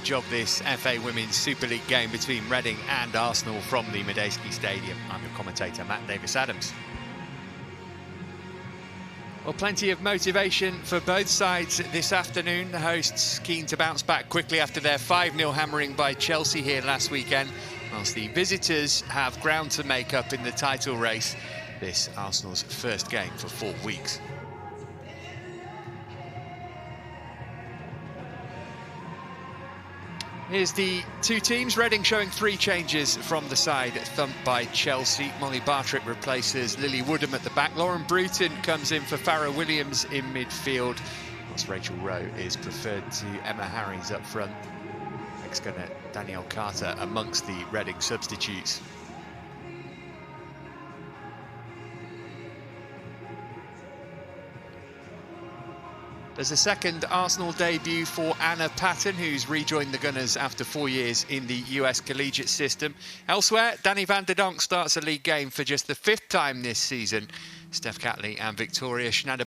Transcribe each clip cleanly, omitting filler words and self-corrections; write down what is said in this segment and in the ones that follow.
coverage of this FA Women's Super League game between Reading and Arsenal from the Medeski Stadium. I'm your commentator, Matt Davis-Adams. Well, plenty of motivation for both sides this afternoon. The hosts keen to bounce back quickly after their 5-0 hammering by Chelsea here last weekend, whilst the visitors have ground to make up in the title race. This Arsenal's first game for 4 weeks. Here's the two teams. Reading showing 3 changes from the side thumped by Chelsea. Molly Bartrick replaces Lily Woodham at the back. Lauren Bruton comes in for Farrah Williams in midfield, whilst Rachel Rowe is preferred to Emma Harries up front. Ex-gunner Danielle Carter amongst the Reading substitutes. There's a second Arsenal debut for Anna Patton, who's rejoined the Gunners after 4 years in the US collegiate system. Elsewhere, Danny van der Donk starts a league game for just the 5th time this season. Steph Catley and Victoria Schneider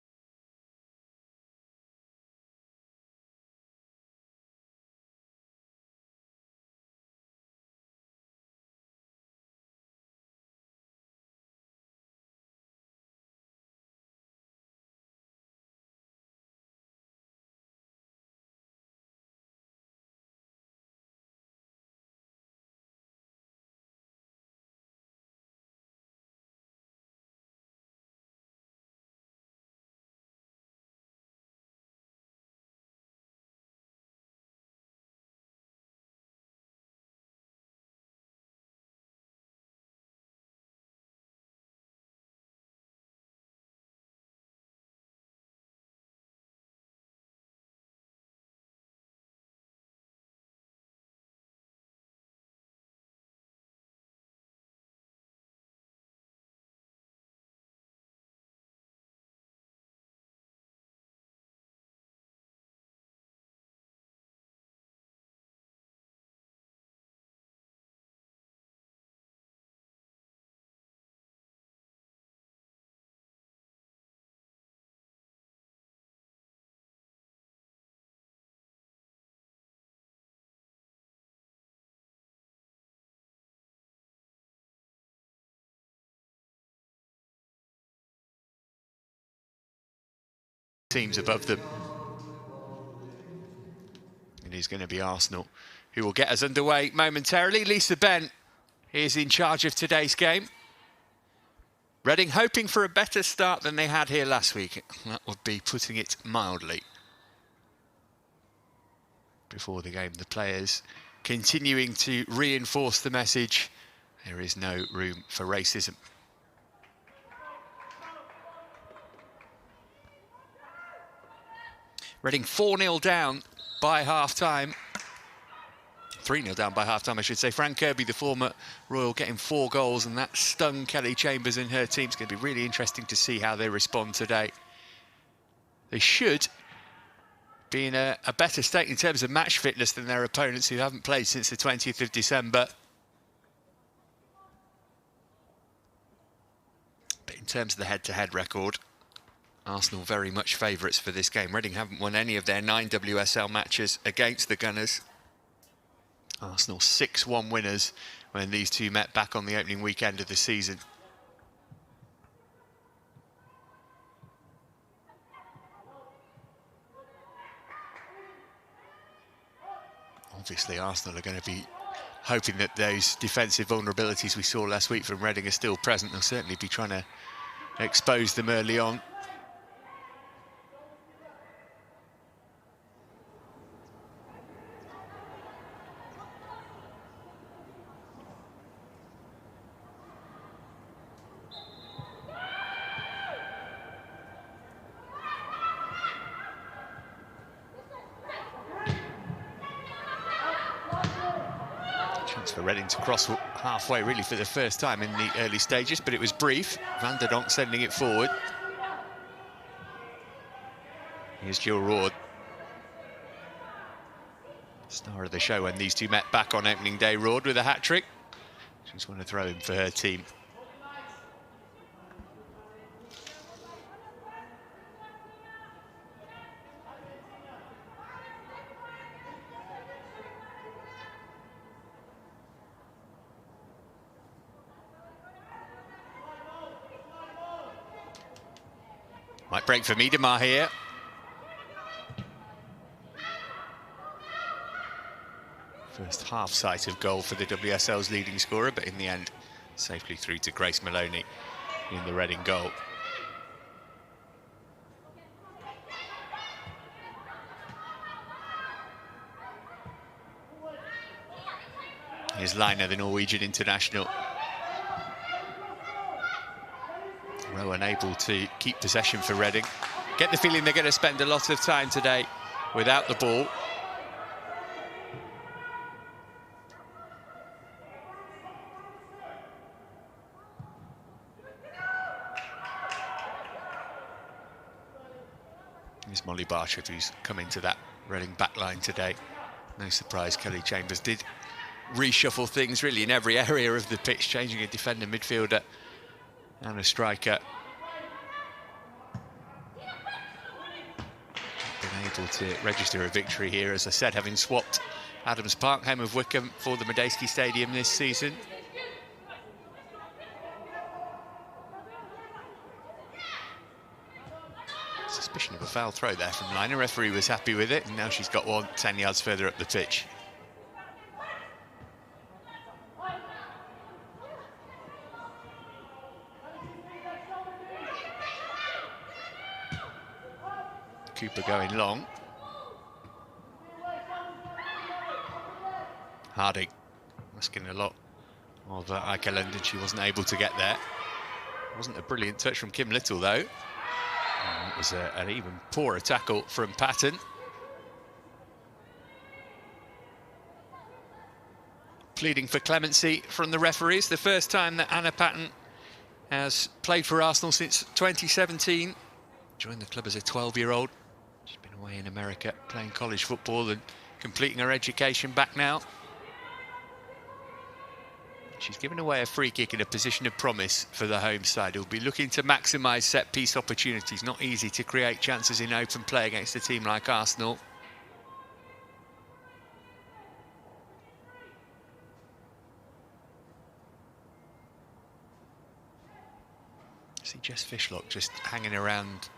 teams above them. It is going to be Arsenal who will get us underway momentarily. Lisa Bent is in charge of today's game. Reading hoping for a better start than they had here last week. That would be putting it mildly. Before the game, the players continuing to reinforce the message: there is no room for racism. Reading 4-0 down by half-time. 3-0 down by half-time, I should say. Fran Kirby, the former Royal, getting 4 goals, and that stung Kelly Chambers and her team. It's going to be really interesting to see how they respond today. They should be in a better state in terms of match fitness than their opponents, who haven't played since the 20th of December. But in terms of the head-to-head record, Arsenal very much favourites for this game. Reading haven't won any of their 9 WSL matches against the Gunners. Arsenal 6-1 winners when these two met back on the opening weekend of the season. Obviously, Arsenal are going to be hoping that those defensive vulnerabilities we saw last week from Reading are still present. They'll certainly be trying to expose them early on. For Reading to cross halfway really for the first time in the early stages, but it was brief. Van der Donk sending it forward. Here's Jill Roord, star of the show when these two met back on opening day. Roord with a hat-trick. She's want to throw in for her team. Might break for Miedemar here. First half sight of goal for the WSL's leading scorer, but in the end, safely through to Grace Maloney in the Reading goal. Here's Line, the Norwegian international. Rowan able to keep possession for Reading. Get the feeling they're going to spend a lot of time today without the ball. Here's Molly Barshett, who's come into that Reading backline today. No surprise, Kelly Chambers did reshuffle things really in every area of the pitch, changing a defender, midfielder and a striker. Been able to register a victory here, as I said, having swapped Adams Park, home of Wycombe, for the Medeski Stadium this season. Suspicion of a foul throw there from Liner. Referee was happy with it, and now she's got one 10 yards further up the pitch. Cooper going long. Harding asking a lot of Eikeland, and she wasn't able to get there. Wasn't a brilliant touch from Kim Little, though. It was an even poorer tackle from Patton. Pleading for clemency from the referees. The first time that Anna Patton has played for Arsenal since 2017. Joined the club as a 12-year-old. She's been away in America playing college football and completing her education back now. She's given away a free kick in a position of promise for the home side, who'll be looking to maximise set-piece opportunities. Not easy to create chances in open play against a team like Arsenal. See Jess Fishlock just hanging around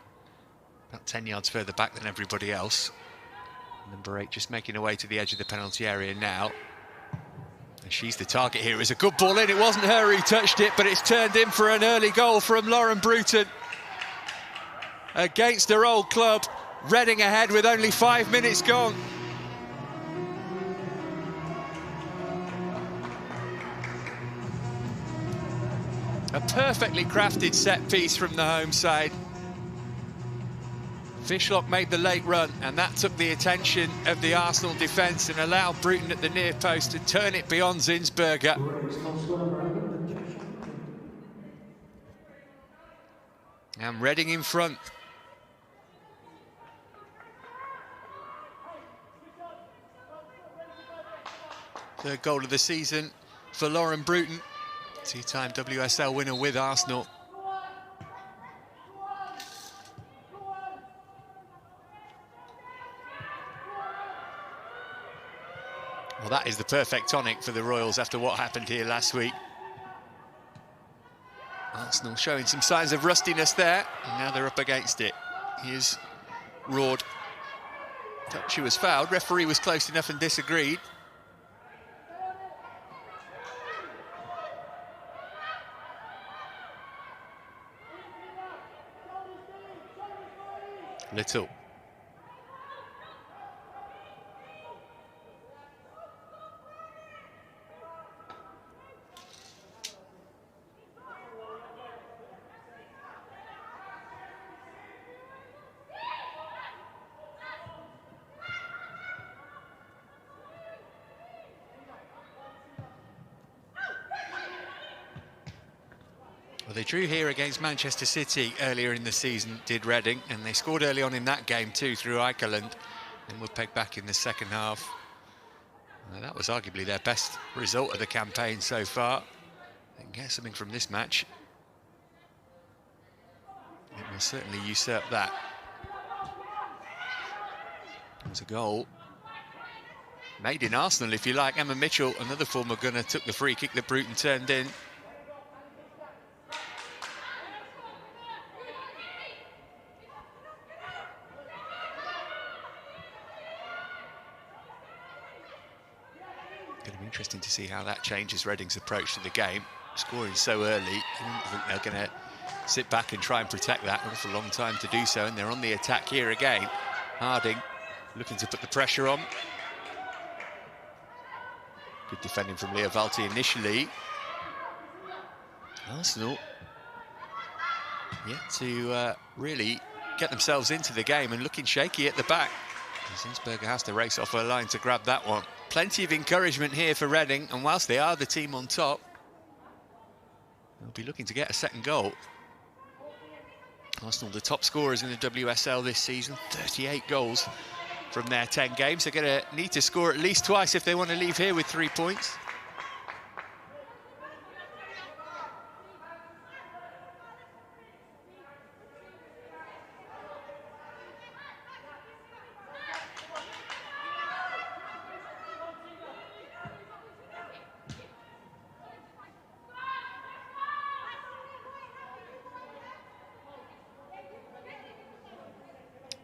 about 10 yards further back than everybody else. Number 8 just making her way to the edge of the penalty area now. And she's the target here. It was a good ball in. It wasn't her who touched it, but it's turned in for an early goal from Lauren Bruton. Against her old club, Reading ahead with only 5 minutes gone. A perfectly crafted set piece from the home side. Fishlock made the late run, and that took the attention of the Arsenal defence and allowed Bruton at the near post to turn it beyond Zinsberger. And Reading in front. Third goal of the season for Lauren Bruton, two-time WSL winner with Arsenal. Well, that is the perfect tonic for the Royals after what happened here last week. Arsenal showing some signs of rustiness there, and now they're up against it. Here's Roard. Thought she was fouled. Referee was close enough and disagreed. Little. Well, they drew here against Manchester City earlier in the season, did Reading, and they scored early on in that game too through Eikeland, and were pegged back in the second half. That was arguably their best result of the campaign so far. They can get something from this match. It will certainly usurp that. There's a goal. Made in Arsenal, if you like. Emma Mitchell, another former gunner, took the free kick that Bruton turned in. Going to be interesting to see how that changes Reading's approach to the game. Scoring so early, I think they're going to sit back and try and protect that. An awful long time to do so, and they're on the attack here again. Harding looking to put the pressure on. Good defending from Leah Valti initially. Arsenal yet to really get themselves into the game and looking shaky at the back. Zinsberger has to race off her line to grab that one. Plenty of encouragement here for Reading, and whilst they are the team on top, they'll be looking to get a second goal. Arsenal, the top scorers in the WSL this season, 38 goals from their 10 games. They're going to need to score at least twice if they want to leave here with 3 points.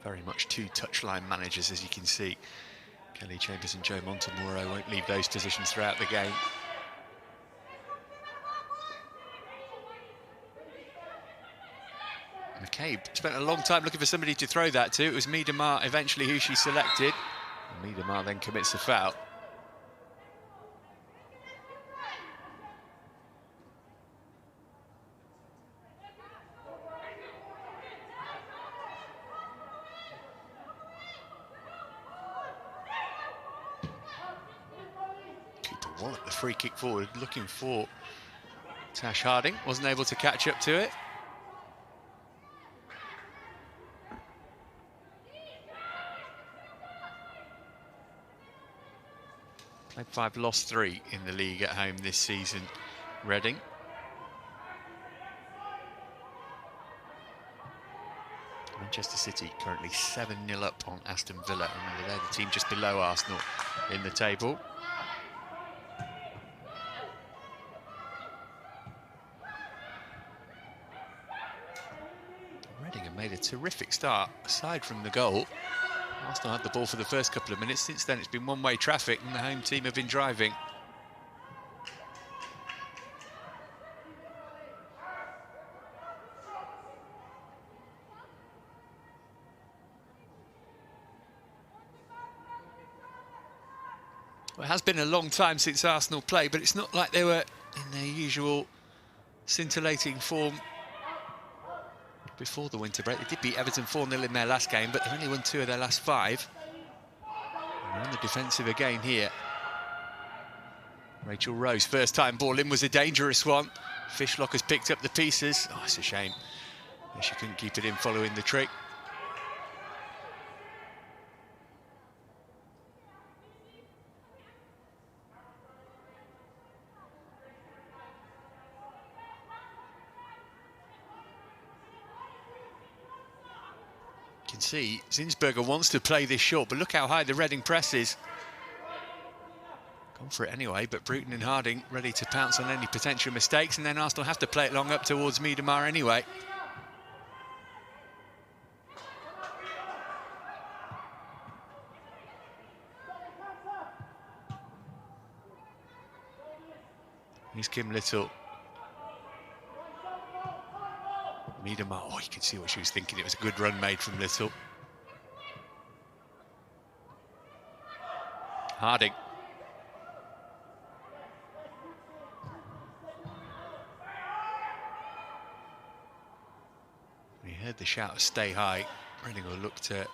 Very much two touchline managers, as you can see. Kelly Chambers and Joe Montemuro won't leave those positions throughout the game. McCabe spent a long time looking for somebody to throw that to. It was Miedemar eventually who she selected. And Miedemar then commits the foul. Wallet the free kick forward, looking for Tash Harding, wasn't able to catch up to it. Played 5, lost 3 in the league at home this season, Reading. Manchester City currently 7-0 up on Aston Villa. Remember, they're the team just below Arsenal in the table. Made a terrific start, aside from the goal. Arsenal had the ball for the first couple of minutes. Since then, it's been one-way traffic, and the home team have been driving. Well, it has been a long time since Arsenal played, but it's not like they were in their usual scintillating form before the winter break. They did beat Everton 4-0 in their last game, but they've only won 2 of their last 5. And they're on the defensive again here. Rachel Rose, first time ball in, was a dangerous one. Fishlock has picked up the pieces. Oh, it's a shame. She couldn't keep it in following the trick. See, Zinsberger wants to play this short, but look how high the Reading press is. Gone for it anyway, but Bruton and Harding ready to pounce on any potential mistakes, and then Arsenal have to play it long up towards Miedemar anyway. Here's Kim Little. Miedemar, oh, you can see what she was thinking. It was a good run made from Little. Harding. We heard the shout of stay high. Reading will look to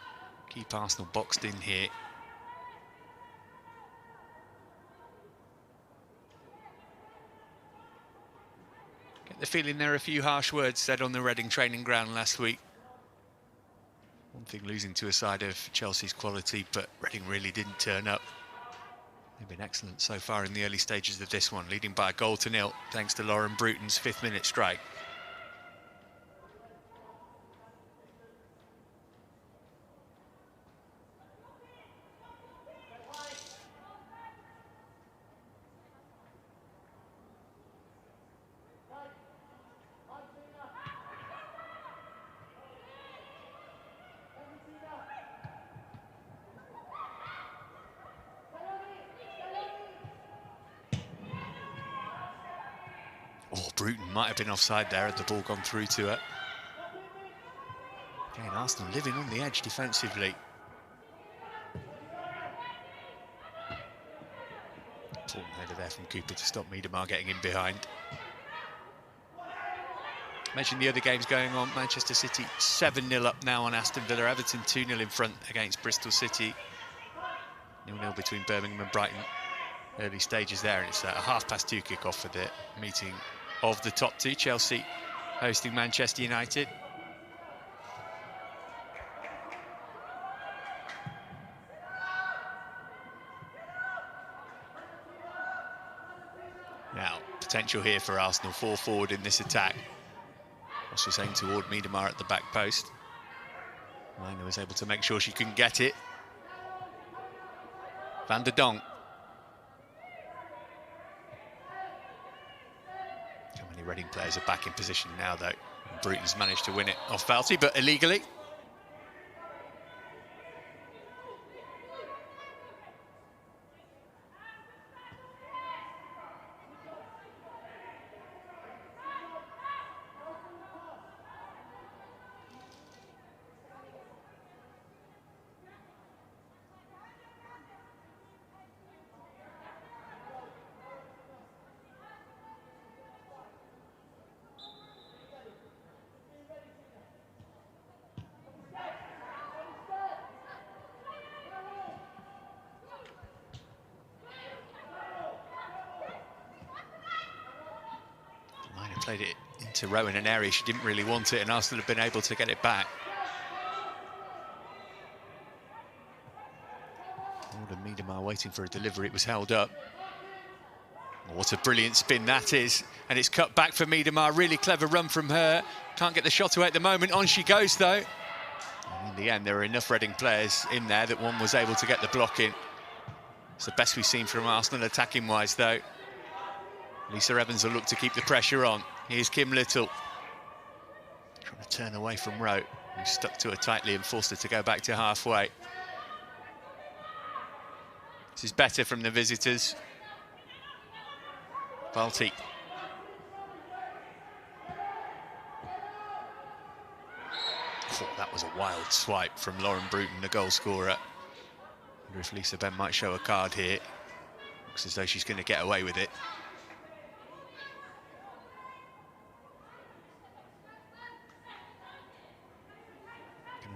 keep Arsenal boxed in here. Get the feeling there are a few harsh words said on the Reading training ground last week. One thing losing to a side of Chelsea's quality, but Reading really didn't turn up. They've been excellent so far in the early stages of this one, leading by a 1-0 thanks to Lauren Bruton's 5th-minute strike. Oh, Bruton might have been offside there had the ball gone through to her. Again, Arsenal living on the edge defensively. Important header there from Cooper to stop Miedemar getting in behind. Mentioned the other games going on. Manchester City 7-0 up now on Aston Villa. Everton 2-0 in front against Bristol City. 0-0 between Birmingham and Brighton. Early stages there, and it's a 2:30 kick-off for the meeting of the top two. Chelsea hosting Manchester United. Now, potential here for Arsenal. 4 forward in this attack. Also saying toward Miedemar at the back post. Minor was able to make sure she couldn't get it. Van der Donk. How many Reading players are back in position now, though? Bruton's managed to win it off Falty, but illegally. Played it into Rowe in an area she didn't really want it, and Arsenal have been able to get it back. Order Miedemar waiting for a delivery. It was held up. Oh, what a brilliant spin that is. And it's cut back for Miedemar. Really clever run from her. Can't get the shot away at the moment. On she goes, though. And in the end, there were enough Reading players in there that one was able to get the block in. It's the best we've seen from Arsenal attacking-wise, though. Lisa Evans will look to keep the pressure on. Here's Kim Little. Trying to turn away from Rowe, who stuck to her tightly and forced her to go back to halfway. This is better from the visitors. Falty. Oh, that was a wild swipe from Lauren Bruton, the goal scorer. I wonder if Lisa Ben might show a card here. Looks as though she's going to get away with it.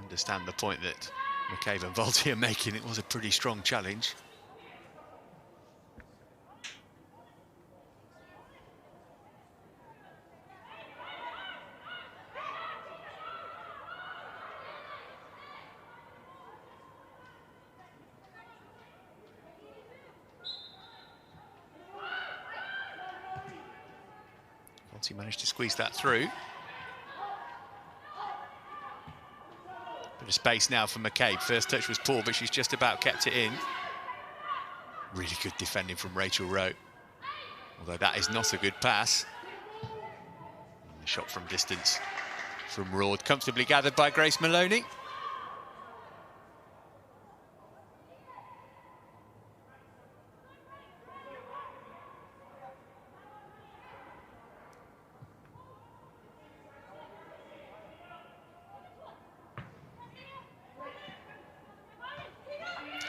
Understand the point that McCabe and Volti are making. It was a pretty strong challenge. Volti managed to squeeze that through. Bit of space now for McCabe. First touch was poor, but she's just about kept it in. Really good defending from Rachel Rowe. Although that is not a good pass. And the shot from distance from Rord, comfortably gathered by Grace Maloney.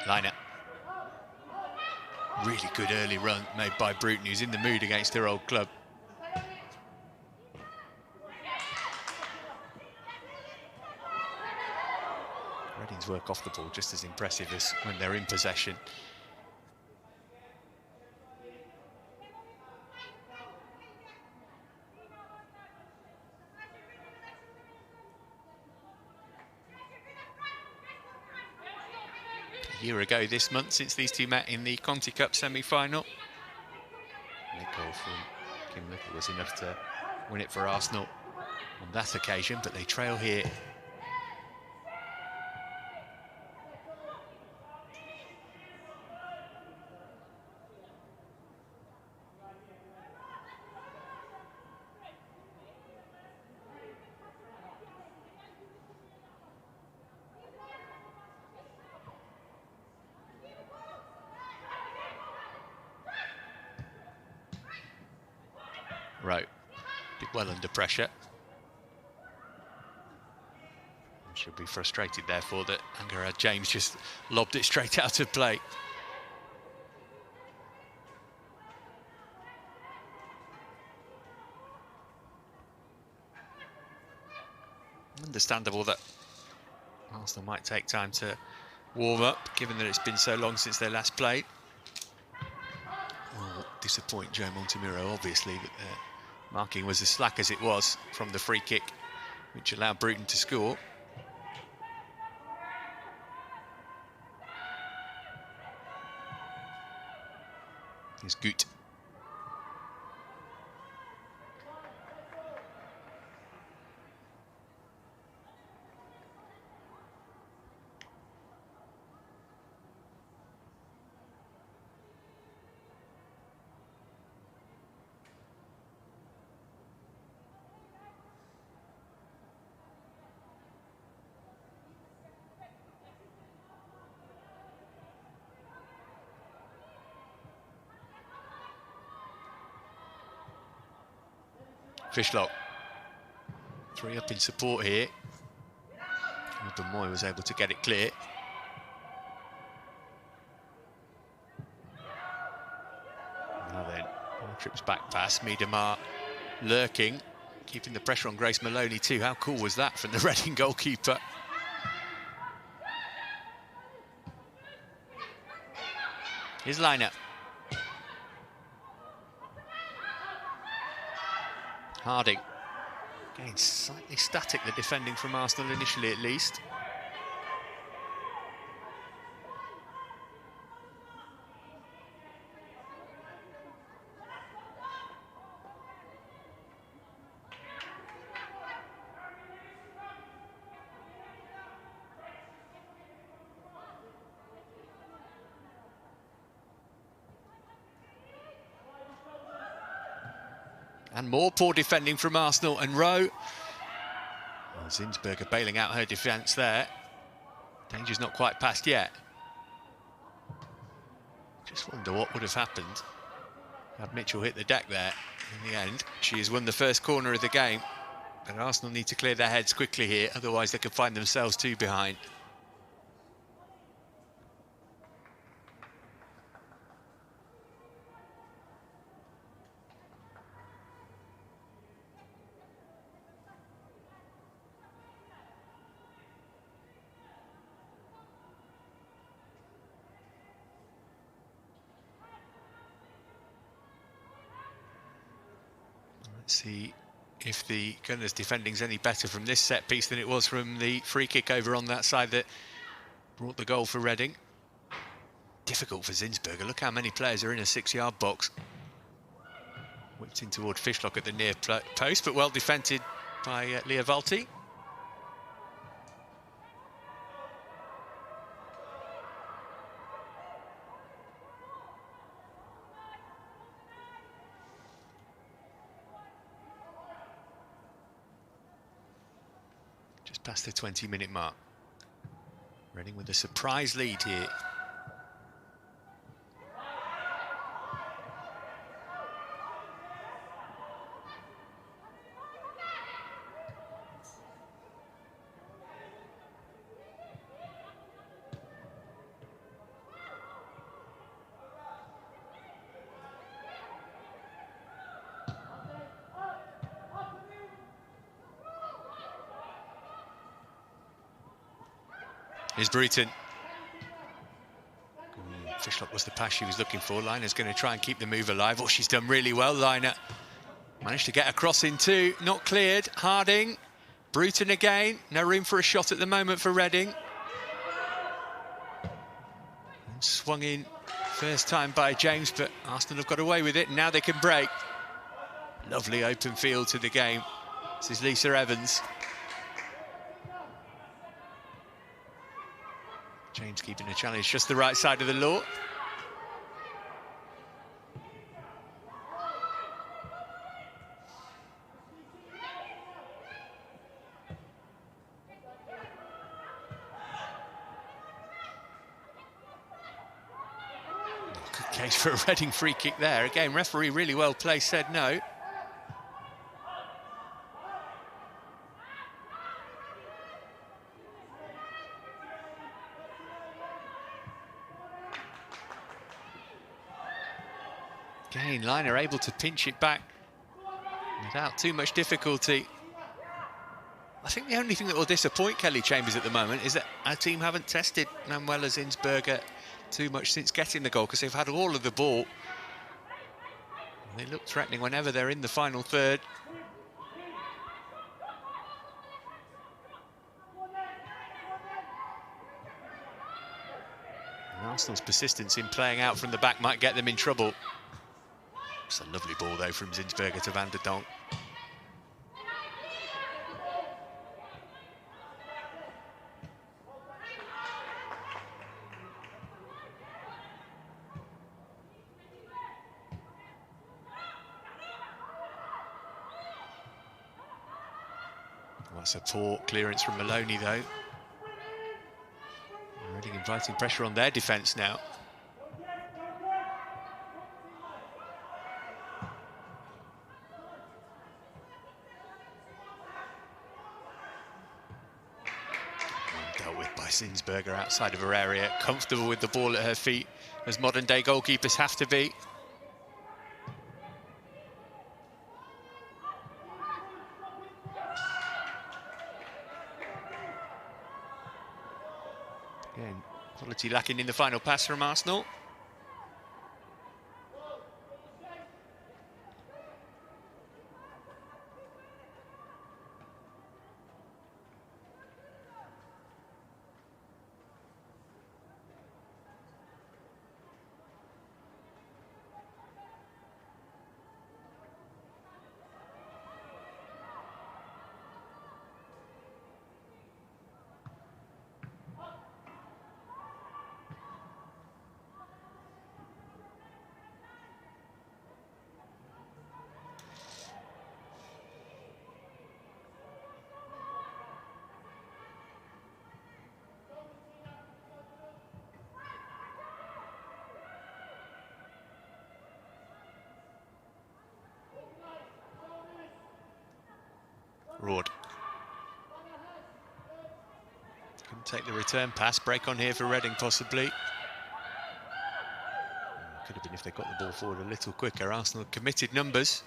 Liner. Really good early run made by Bruton, who's in the mood against her old club. Reading's work off the ball just as impressive as when they're in possession. A year ago this month, since these two met in the Conti Cup semi-final. The goal from Kim Little was enough to win it for Arsenal on that occasion, but they trail here. Right, Did well under pressure. She'll be frustrated, therefore, that Angara James just lobbed it straight out of play. Understandable that Arsenal might take time to warm up, given that it's been so long since they last played. Will disappoint Joe Montemiro, obviously, that the marking was as slack as it was from the free kick, which allowed Bruton to score. Here's Gut. Fishlock, 3 up in support here. Moy was able to get it clear. Now then, trips back pass, Miedemar lurking, keeping the pressure on Grace Maloney too. How cool was that from the Reading goalkeeper? His lineup. Harding, again slightly static, the defending from Arsenal initially at least. And more poor defending from Arsenal, and Rowe. Well, Zinsberger bailing out her defence there. Danger's not quite passed yet. Just wonder what would have happened had Mitchell hit the deck there. In the end, she has won the first corner of the game. But Arsenal need to clear their heads quickly here, otherwise they could find themselves 2 behind. Let's see if the Gunners' defending's any better from this set piece than it was from the free kick over on that side that brought the goal for Reading. Difficult for Zinsberger. Look how many players are in a 6-yard box. Whipped in toward Fishlock at the near post, but well defended by Leah Valti. Past the 20-minute mark. Reading with a surprise lead here. Here's Bruton. Fishlock was the pass she was looking for. Liner's going to try and keep the move alive. Oh, she's done really well, Liner. Managed to get a cross in too. Not cleared. Harding. Bruton again. No room for a shot at the moment for Reading. And swung in first time by James, but Arsenal have got away with it. And now they can break. Lovely open field to the game. This is Lisa Evans. James keeping the challenge just the right side of the law. Good case for a Reading free kick there. Again, referee really well placed, said no. Again, Liner able to pinch it back without too much difficulty. I think the only thing that will disappoint Kelly Chambers at the moment is that our team haven't tested Manuela Zinsberger too much since getting the goal, because they've had all of the ball. They look threatening whenever they're in the final third. And Arsenal's persistence in playing out from the back might get them in trouble. It's a lovely ball, though, from Zinsberger to Van der Donk. That's a poor clearance from Maloney, though. Really inviting pressure on their defence now. Dealt with by Zinsberger outside of her area, comfortable with the ball at her feet, as modern-day goalkeepers have to be. Again, quality lacking in the final pass from Arsenal. Roard. Couldn't take the return pass. Break on here for Reading, possibly. Could have been if they got the ball forward a little quicker. Arsenal committed numbers.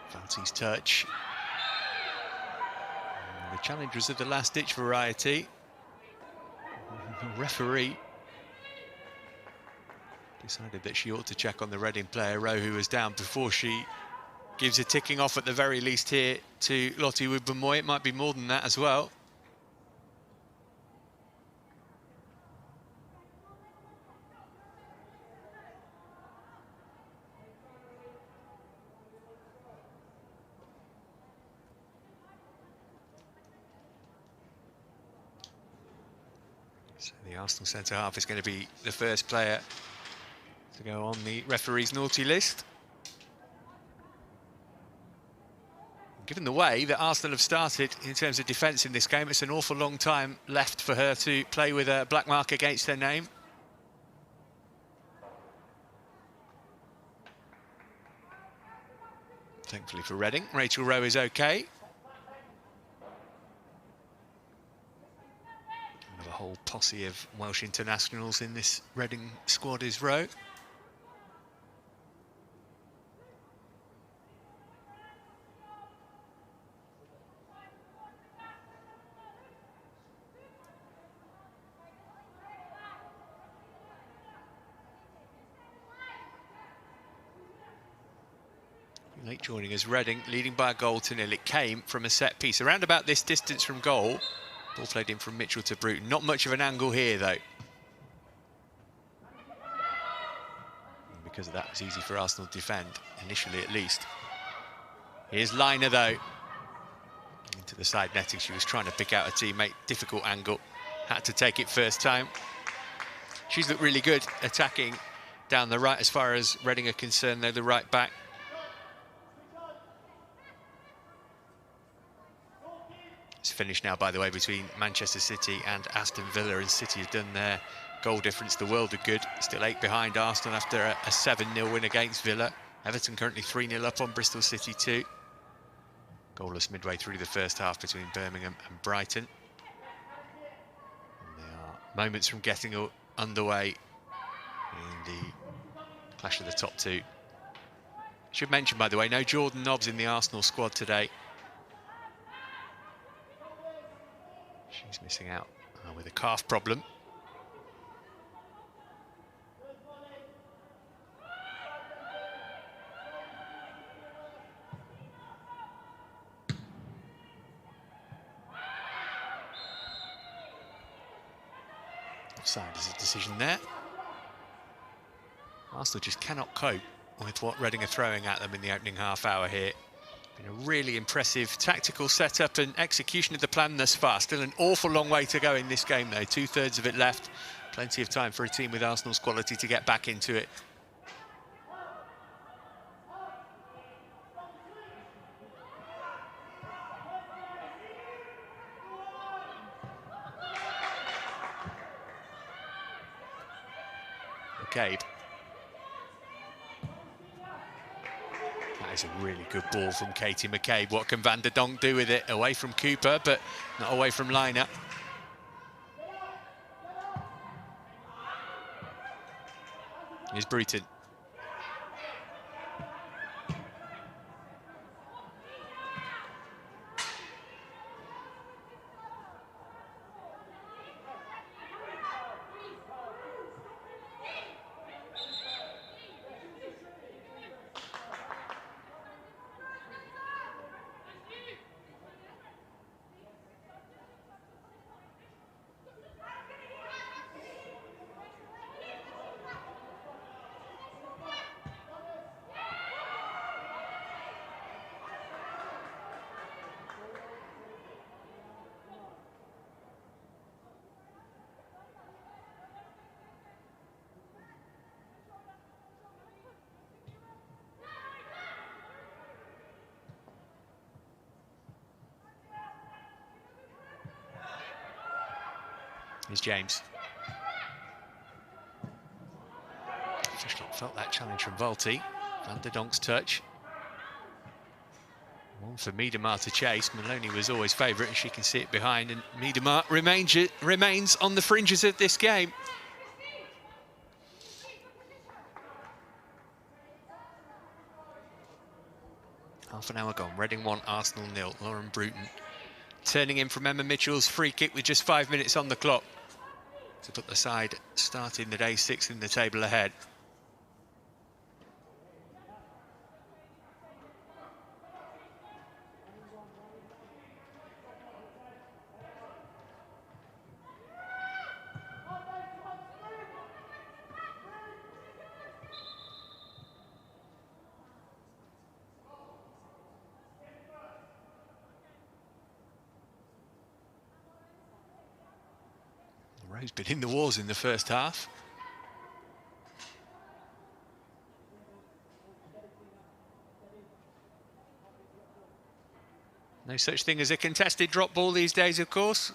Fancy's touch. And the challenge was of the last-ditch variety. The referee decided that she ought to check on the Reading player, Rowe, who was down, before she gives a ticking off at the very least here to Lottie Wubben-Moy. It might be more than that as well. So the Arsenal centre-half is going to be the first player to go on the referee's naughty list. Given the way that Arsenal have started in terms of defence in this game, it's an awful long time left for her to play with a black mark against her name. Thankfully for Reading, Rachel Rowe is okay. A whole posse of Welsh internationals in this Reading squad is Rowe. Late joining us, Reading leading by a goal to nil. It came from a set piece around about this distance from goal. Ball played in from Mitchell to Bruton. Not much of an angle here, though. And because of that, it was easy for Arsenal to defend, initially at least. Here's Liner, though. Into the side netting. She was trying to pick out a teammate. Difficult angle. Had to take it first time. She's looked really good attacking down the right as far as Reading are concerned, though, the right back. It's finished now, by the way, between Manchester City and Aston Villa, and City have done their goal difference the world of good. Still 8 behind Arsenal after a 7-0 win against Villa. Everton currently 3-0 up on Bristol City too. Goalless midway through the first half between Birmingham and Brighton. And they are moments from getting underway in the clash of the top two. Should mention, by the way, no Jordan Nobbs in the Arsenal squad today. She's missing out with a calf problem. Offside is a decision there. Arsenal just cannot cope with what Reading are throwing at them in the opening half hour here. Been a really impressive tactical setup and execution of the plan thus far. Still an awful long way to go in this game though. 2/3 of it left. Plenty of time for a team with Arsenal's quality to get back into it. McCabe. That is a really good ball from Katie McCabe. What can Van der Donk do with it? Away from Cooper, but not away from Liner. Here's Bruton. Here's James. Fishlock felt that challenge from Volti. Van der Donk's touch. One for Miedema to chase. Maloney was always favourite, and she can see it behind. And Miedema remains on the fringes of this game. Half an hour gone. Reading 1, Arsenal 0. Lauren Bruton turning in from Emma Mitchell's free kick with just 5 minutes on the clock to put the side starting the day 6th in the table ahead. Rose been in the wars in the first half. No such thing as a contested drop ball these days, of course.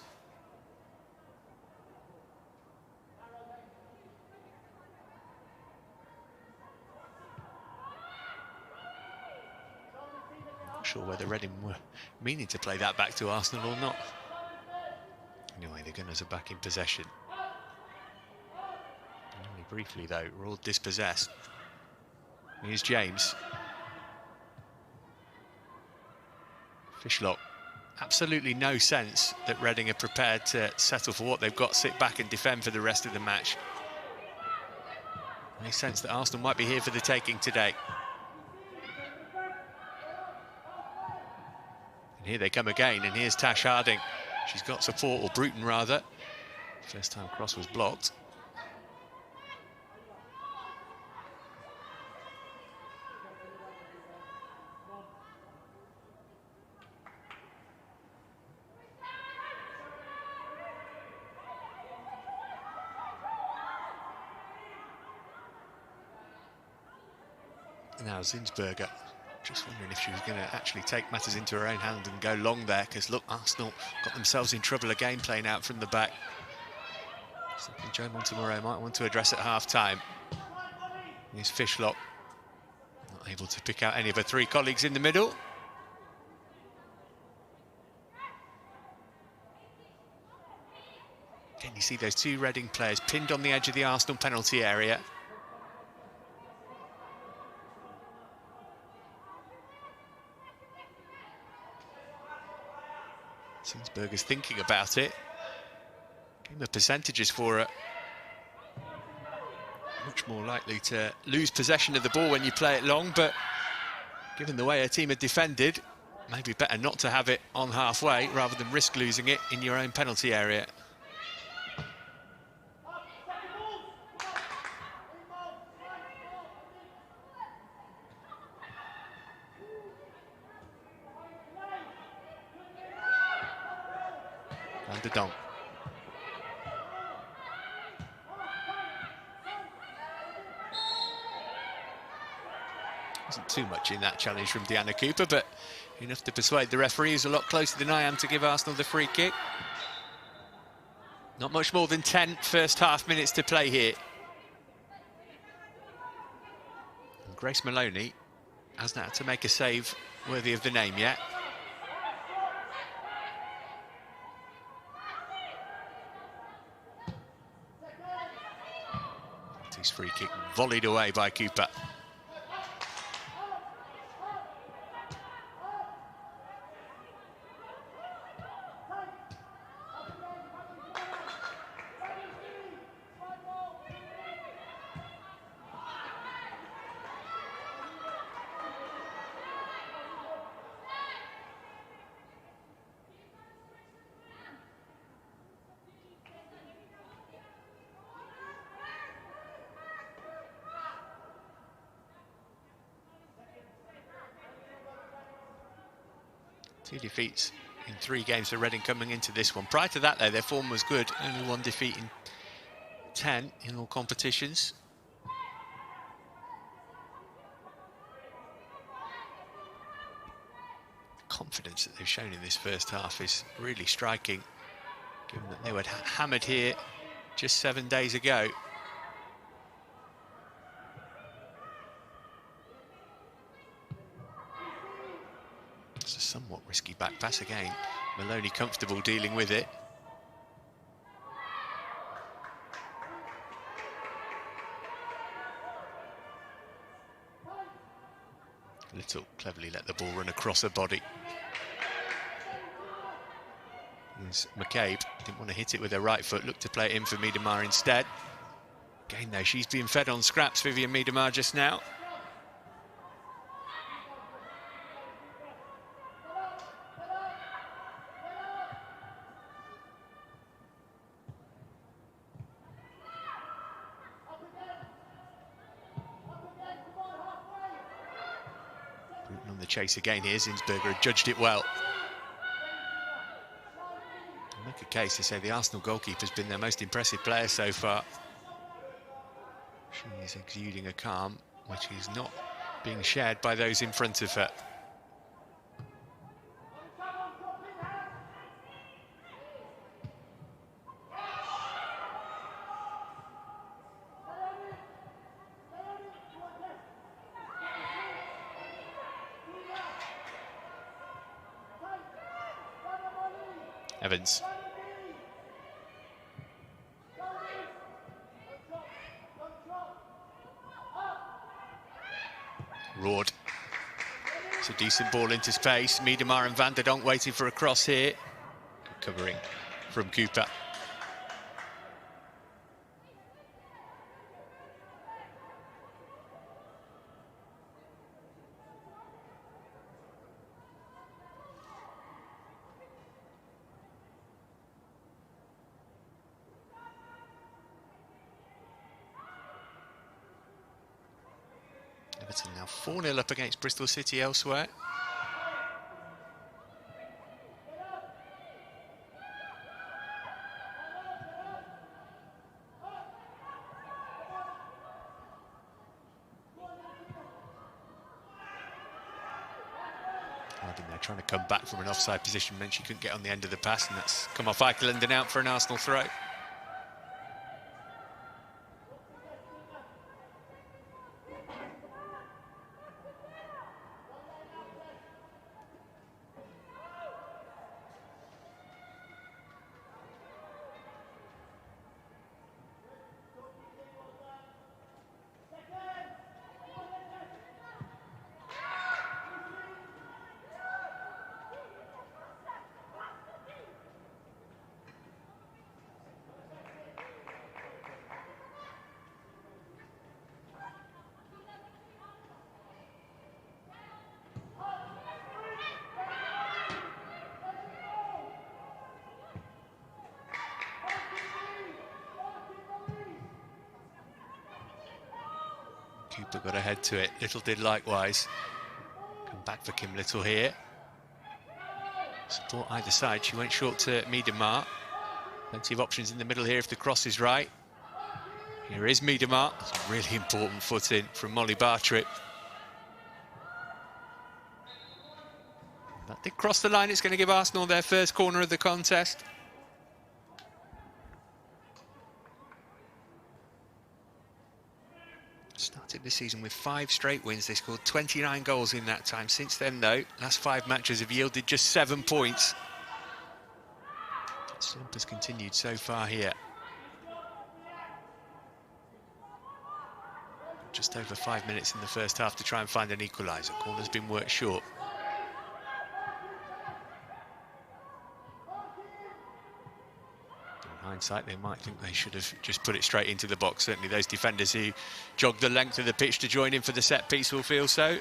Not sure whether Reading were meaning to play that back to Arsenal or not. Anyway, the Gunners are back in possession. Only briefly, though, we're all dispossessed. Here's James. Fishlock. Absolutely no sense that Reading are prepared to settle for what they've got, sit back and defend for the rest of the match. Any sense that Arsenal might be here for the taking today. And here they come again, and here's Tash Harding. She's got support, or Bruton rather. First time cross was blocked. Now Zinsberger, just wondering if she was going to actually take matters into her own hand and go long there, because look, Arsenal got themselves in trouble again playing out from the back. Something Joe Montemurro might want to address at half-time. Here's Fishlock, not able to pick out any of her 3 colleagues in the middle. Again, you see those two Reading players pinned on the edge of the Arsenal penalty area. Sinsberger's thinking about it. Game of percentages for it. Much more likely to lose possession of the ball when you play it long, but given the way her team had defended, maybe better not to have it on halfway rather than risk losing it in your own penalty area. Van der Donk. Wasn't too much in that challenge from Deanna Cooper, but enough to persuade the referee, who's a lot closer than I am, to give Arsenal the free kick. Not much more than 10 first half minutes to play here. And Grace Maloney hasn't had to make a save worthy of the name yet. His free kick volleyed away by Cooper. Two defeats in 3 games for Reading coming into this one. Prior to that, though, their form was good. Only 1 defeat in 10 in all competitions. The confidence that they've shown in this first half is really striking, given that they were hammered here just 7 days ago. It's a somewhat risky back pass again. Maloney comfortable dealing with it. Little cleverly let the ball run across her body. As McCabe didn't want to hit it with her right foot, looked to play it in for Miedemar instead. Again, though, she's being fed on scraps, Vivian Miedemar, just now. On the chase again here, Zinsberger had judged it well. I'll make a case to say the Arsenal goalkeeper's been their most impressive player so far. She is exuding a calm, which is not being shared by those in front of her. Evans. Roared. It's a decent ball into space. Miedemar and Van der Donk waiting for a cross here. Good covering from Cooper. Everton now 4-0 up against Bristol City elsewhere. Harding there trying to come back from an offside position meant she couldn't get on the end of the pass, and that's come off Eikeland and out for an Arsenal throw. Cooper got ahead to it. Little did likewise. Come back for Kim Little here. Support either side. She went short to Miedemar. Plenty of options in the middle here if the cross is right. Here is Miedemar. It's a really important foot in from Molly Bartrip. That did cross the line. It's going to give Arsenal their first corner of the contest. Started the season with 5 straight wins. They scored 29 goals in that time. Since then, though, last 5 matches have yielded just 7 points. Slump has continued so far here. Just over 5 minutes in the first half to try and find an equaliser. Corner's been worked short. In hindsight, they might think they should have just put it straight into the box. Certainly those defenders who jogged the length of the pitch to join in for the set piece will feel so.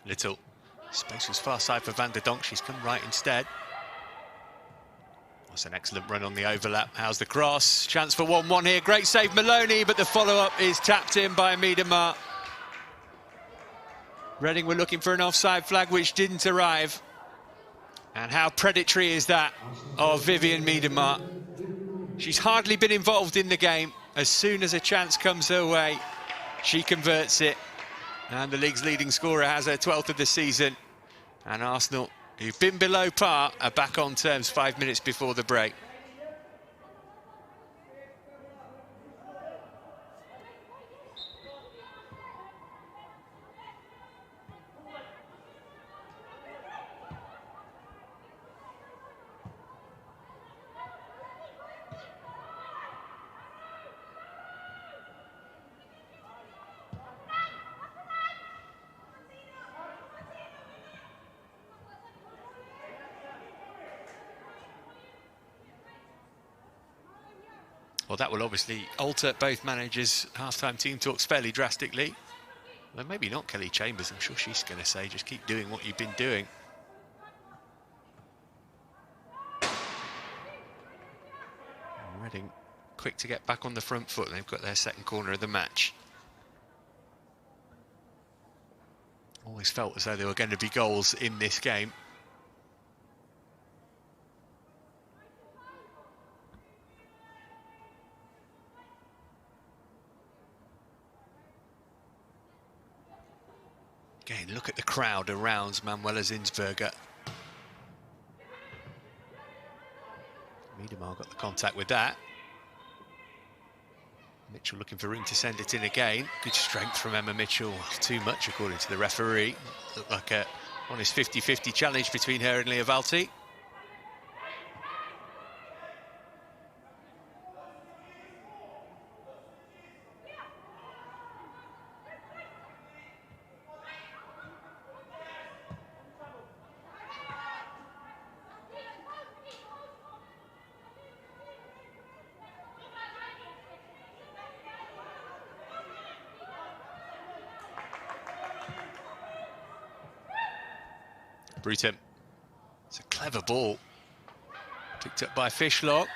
Little. Space was far side for Van der Donk. She's come right instead. That's an excellent run on the overlap. How's the cross? Chance for 1-1 here. Great save, Maloney, but the follow-up is tapped in by Miedemar. Reading were looking for an offside flag, which didn't arrive. And how predatory is that of Vivianne Miedemar? She's hardly been involved in the game. As soon as a chance comes her way, she converts it. And the league's leading scorer has her 12th of the season. And Arsenal, who've been below par, are back on terms 5 minutes before the break. Well, that will obviously alter both managers' half-time team talks fairly drastically. Well, maybe not Kelly Chambers. I'm sure she's going to say, just keep doing what you've been doing. Reading quick to get back on the front foot. They've got their second corner of the match. Always felt as though there were going to be goals in this game. Again, look at the crowd around Manuela Zinsberger. Miedemar got the contact with that. Mitchell looking for room to send it in again. Good strength from Emma Mitchell. Too much, according to the referee. Looked like a honest 50-50 challenge between her and Leah Valti. Bruton. It's a clever ball. Picked up by Fishlock.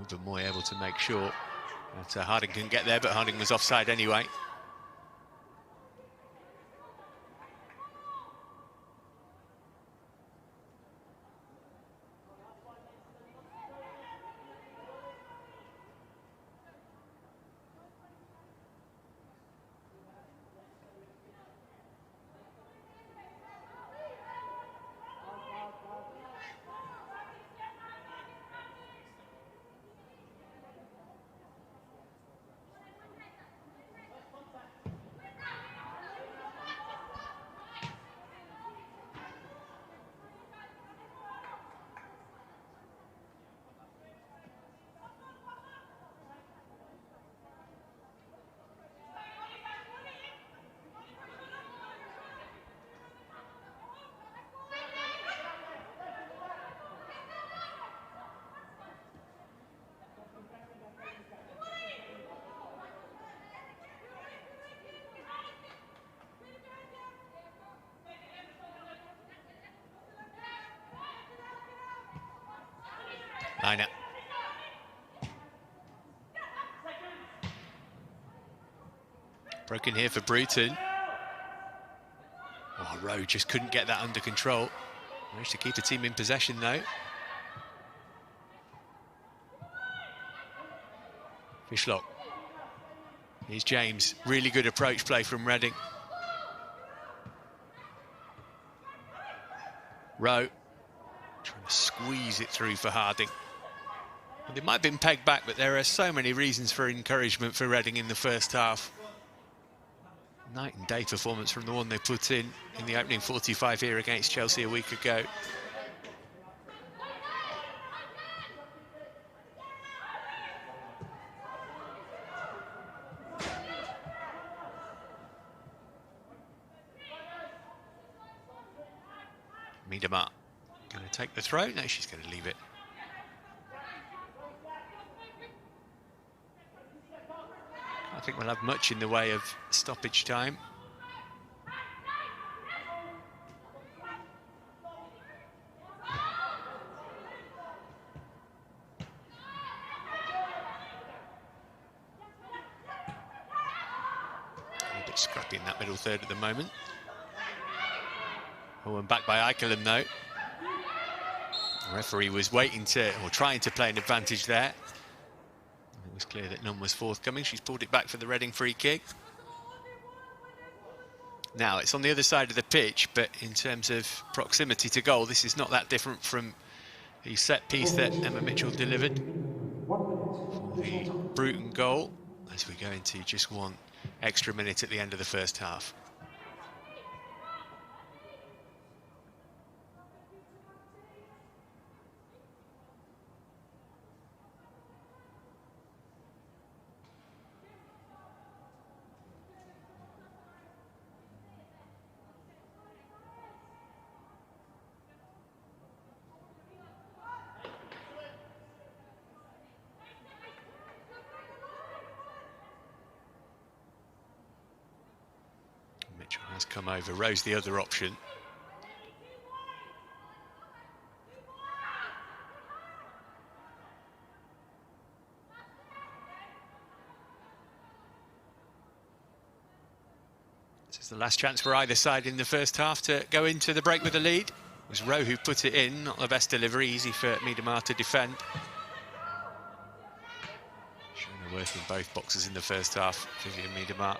Even more able to make sure that Harding can get there, but Harding was offside anyway. Liner. Broken here for Bruton. Oh, Rowe just couldn't get that under control. Managed to keep the team in possession, though. Fishlock. Here's James. Really good approach play from Reading. Rowe trying to squeeze it through for Harding. Well, they might have been pegged back, but there are so many reasons for encouragement for Reading in the first half. Night and day performance from the one they put in the opening 45 here against Chelsea a week ago. Miedema going to take the throw. No, she's going to leave it. I think we'll have much in the way of stoppage time. A bit scrappy in that middle third at the moment. Oh, and back by Eikeland, though. The referee was waiting to, or trying to play an advantage there. It was clear that none was forthcoming. She's pulled it back for the Reading free kick. Now, it's on the other side of the pitch, but in terms of proximity to goal, this is not that different from the set piece that Emma Mitchell delivered for the Bruton goal, as we go into just one extra minute at the end of the first half. Mitchell has come over. Rowe's the other option. This is the last chance for either side in the first half to go into the break with a lead. It was Rowe who put it in, not the best delivery, easy for Miedema to defend. Showing her worth in both boxes in the first half, Vivian Miedema.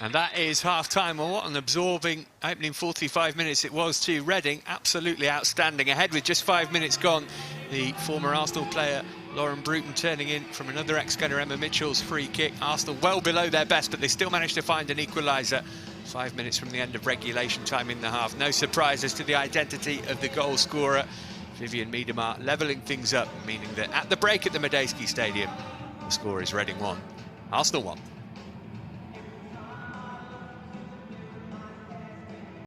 And that is half-time. Well, what an absorbing opening 45 minutes it was to Reading. Absolutely outstanding. Ahead with just 5 minutes gone. The former Arsenal player, Lauren Bruton, turning in from another ex-gunner, Emma Mitchell's free kick. Arsenal well below their best, but they still managed to find an equaliser 5 minutes from the end of regulation time in the half. No surprise as to the identity of the goal scorer, Vivian Miedema, levelling things up, meaning that at the break at the Medeski Stadium, the score is Reading 1, Arsenal 1.